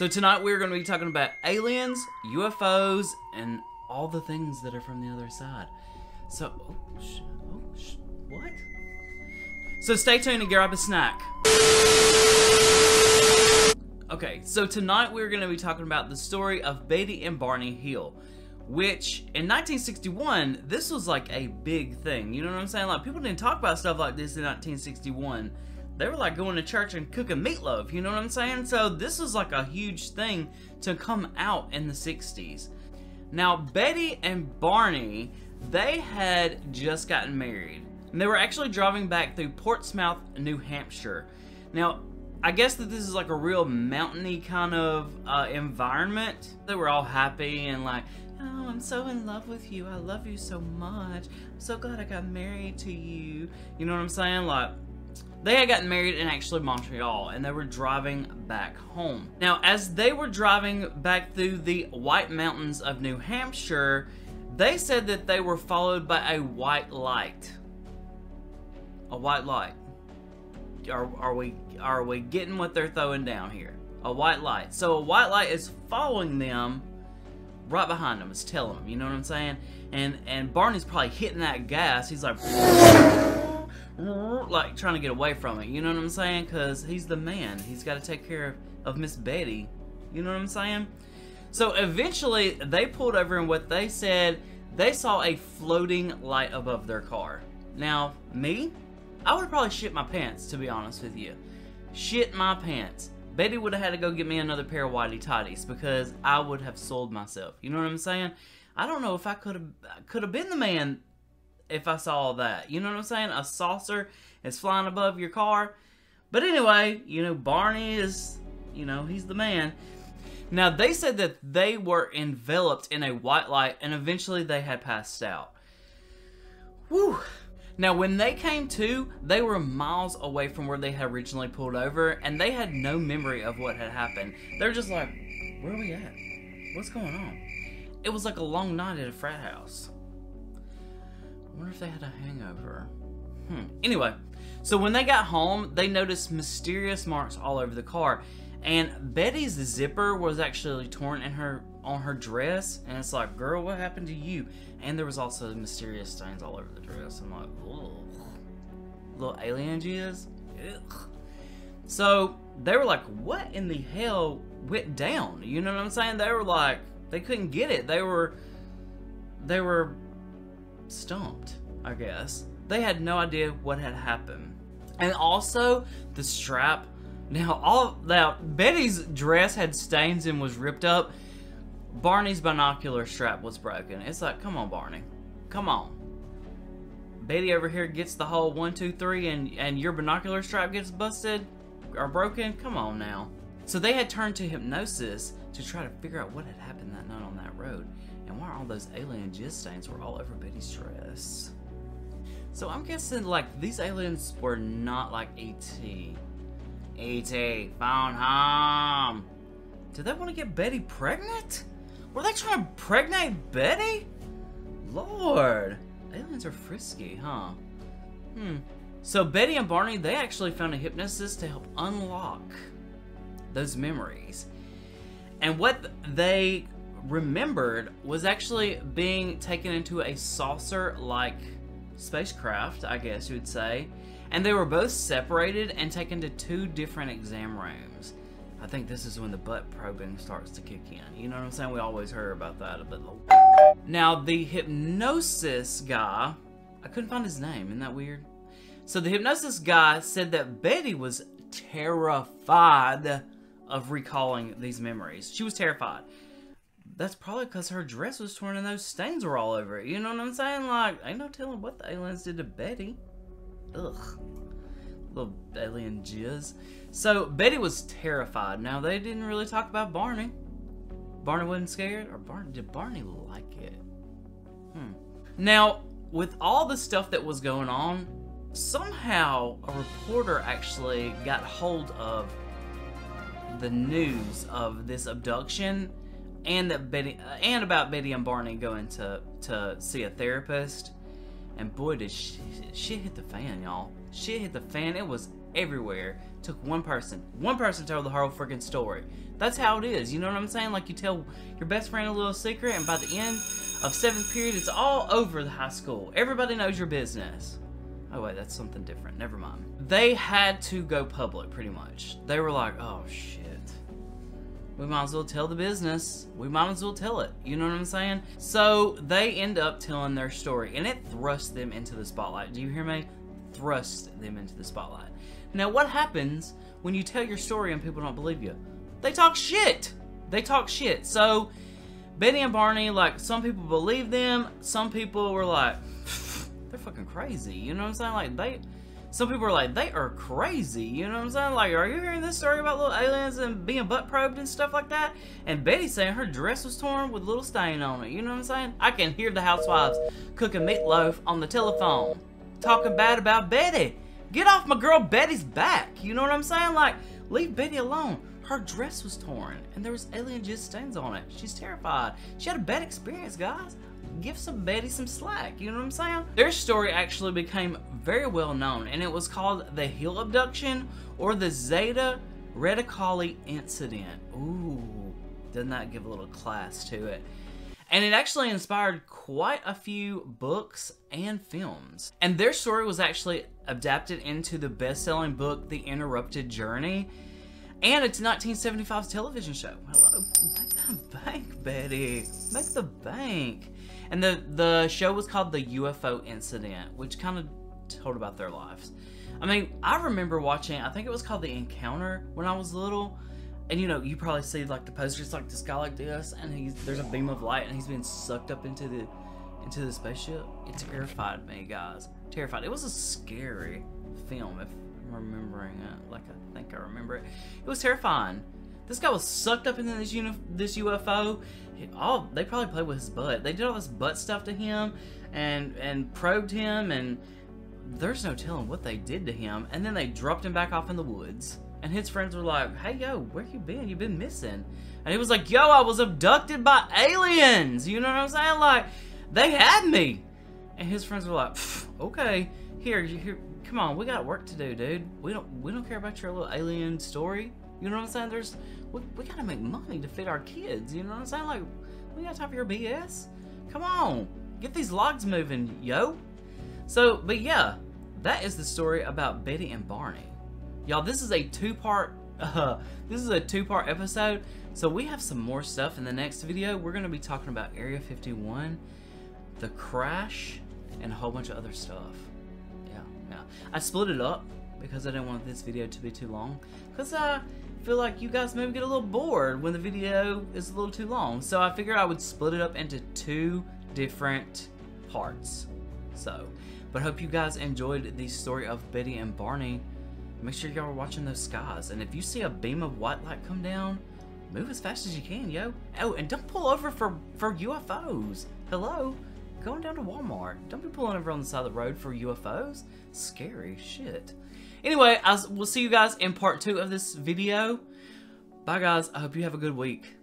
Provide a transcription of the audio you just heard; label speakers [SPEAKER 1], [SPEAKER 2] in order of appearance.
[SPEAKER 1] So tonight we're going to be talking about aliens, UFOs, and all the things that are from the other side. So, what? So stay tuned and grab a snack. Okay, so tonight we're going to be talking about the story of Betty and Barney Hill, which in 1961, this was like a big thing. You know what I'm saying? Like, people didn't talk about stuff like this in 1961. They were like going to church and cooking meatloaf, you know what I'm saying? So this was like a huge thing to come out in the 60s. Now, Betty and Barney, they had just gotten married. And they were actually driving back through Portsmouth, New Hampshire. Now, I guess that this is like a real mountainy kind of environment. They were all happy and like, oh, I'm so in love with you. I love you so much. I'm so glad I got married to you. You know what I'm saying? Like, they had gotten married in actually Montreal, and they were driving back home. Now, as they were driving back through the White Mountains of New Hampshire, they said that they were followed by a white light. A white light. Are we getting what they're throwing down here? A white light. So a white light is following them right behind them. It's telling them, you know what I'm saying? And Barney's probably hitting that gas. He's like trying to get away from it, you know what I'm saying? Because he's the man. He's got to take care of Miss Betty, you know what I'm saying? So eventually they pulled over, and what they said, they saw a floating light above their car. Now, me, I would have probably shit my pants, to be honest with you. Shit my pants. Betty would have had to go get me another pair of whitey tighties because I would have sold myself, you know what I'm saying? I don't know if I could have been the man if I saw all that. You know what I'm saying? A saucer is flying above your car. But anyway, you know, Barney is, you know, he's the man. Now, they said that they were enveloped in a white light, and eventually they had passed out. Whew. Now, when they came to, they were miles away from where they had originally pulled over, and they had no memory of what had happened. They're just like, where are we at? What's going on? It was like a long night at a frat house. I wonder if they had a hangover. Anyway, so when they got home, they noticed mysterious marks all over the car. And Betty's zipper was actually torn on her dress. And it's like, girl, what happened to you? And there was also mysterious stains all over the dress. I'm like, ugh. Little alien jizz? Ugh. So they were like, what in the hell went down? You know what I'm saying? They were like, they couldn't get it. They were stumped, I guess. They had no idea what had happened. And also, the strap. Now, Betty's dress had stains and was ripped up. Barney's binocular strap was broken. It's like, come on, Barney. Come on. Betty over here gets the whole 1, 2, 3, and your binocular strap gets busted or broken? Come on now. So they had turned to hypnosis to try to figure out what had happened that night on that road, and why all those alien jizz stains were all over Betty's dress. So I'm guessing, like, these aliens were not like E.T. E.T. phone home. Did they want to get Betty pregnant? Were they trying to impregnate Betty? Lord, aliens are frisky, huh? So Betty and Barney, they actually found a hypnotist to help unlock those memories. And what they remembered was actually being taken into a saucer-like spacecraft, I guess you would say. And they were both separated and taken to 2 different exam rooms. I think this is when the butt probing starts to kick in. You know what I'm saying? We always heard about that a bit. Now, the hypnosis guy, I couldn't find his name. Isn't that weird? So the hypnosis guy said that Betty was terrified of recalling these memories. She was terrified. That's probably because her dress was torn and those stains were all over it. You know what I'm saying? Like, ain't no telling what the aliens did to Betty. Ugh. Little alien jizz. So, Betty was terrified. Now, they didn't really talk about Barney. Barney wasn't scared? Or did Barney like it? Now, with all the stuff that was going on, somehow a reporter actually got hold of the news of this abduction and that about Betty and Barney going to see a therapist. And boy, did shit hit the fan, y'all. Shit hit the fan. It was everywhere. Took one person. One person told the whole freaking story. That's how it is. You know what I'm saying? Like, you tell your best friend a little secret, and by the end of 7th period, it's all over the high school. Everybody knows your business. Oh, wait, that's something different. Never mind. They had to go public, pretty much. They were like, oh, shit. We might as well tell the business. We might as well tell it. You know what I'm saying? So, they end up telling their story, and it thrust them into the spotlight. Do you hear me? Thrust them into the spotlight. Now, what happens when you tell your story and people don't believe you? They talk shit. They talk shit. So, Betty and Barney, like, some people believe them. Some people were like, they're fucking crazy. You know what I'm saying? Some people are like, they are crazy. You know what I'm saying? Like, are you hearing this story about little aliens and being butt probed and stuff like that? And Betty's saying her dress was torn with a little stain on it. You know what I'm saying? I can hear the housewives cooking meatloaf on the telephone, talking bad about Betty. Get off my girl Betty's back. You know what I'm saying? Like, leave Betty alone. Her dress was torn, and there was alien jizz stains on it. She's terrified. She had a bad experience, guys. Give Betty some slack. You know what I'm saying? Their story actually became very well known, and it was called the Hill abduction or the Zeta Reticuli incident. Ooh, doesn't that give a little class to it? And it actually inspired quite a few books and films. And their story was actually adapted into the best-selling book, The Interrupted Journey. And it's 1975's television show. Hello. Make the bank, Betty. Make the bank. And the show was called The UFO Incident, which kind of told about their lives. I mean, I remember watching, I think it was called The Encounter when I was little. And you know, you probably see like the poster, it's like this guy like this, and there's a beam of light, and he's being sucked up into the spaceship. It terrified me, guys. Terrified. It was a scary film, if I'm remembering it. Like, I think I remember it. It was terrifying. This guy was sucked up into this UFO. They probably played with his butt. They did all this butt stuff to him, and probed him, and there's no telling what they did to him. And then they dropped him back off in the woods. And his friends were like, hey, yo, where you been? You've been missing. And he was like, yo, I was abducted by aliens. You know what I'm saying? Like, they had me. And his friends were like, okay, here, come on, we got work to do, dude. We don't care about your little alien story. You know what I'm saying? We gotta make money to feed our kids. You know what I'm saying? Like, we got time for your BS. Come on, get these logs moving, yo. So, but yeah, that is the story about Betty and Barney. Y'all, this is a two-part episode, so we have some more stuff in the next video. We're going to be talking about Area 51, the crash, and a whole bunch of other stuff. Yeah. I split it up because I didn't want this video to be too long, because I feel like you guys maybe get a little bored when the video is a little too long. So I figured I would split it up into 2 different parts. So, but hope you guys enjoyed the story of Betty and Barney. Make sure y'all are watching those skies. And if you see a beam of white light come down, move as fast as you can, yo. Oh, and don't pull over for UFOs. Hello? Going down to Walmart. Don't be pulling over on the side of the road for UFOs. Scary shit. Anyway, we'll see you guys in part 2 of this video. Bye, guys. I hope you have a good week.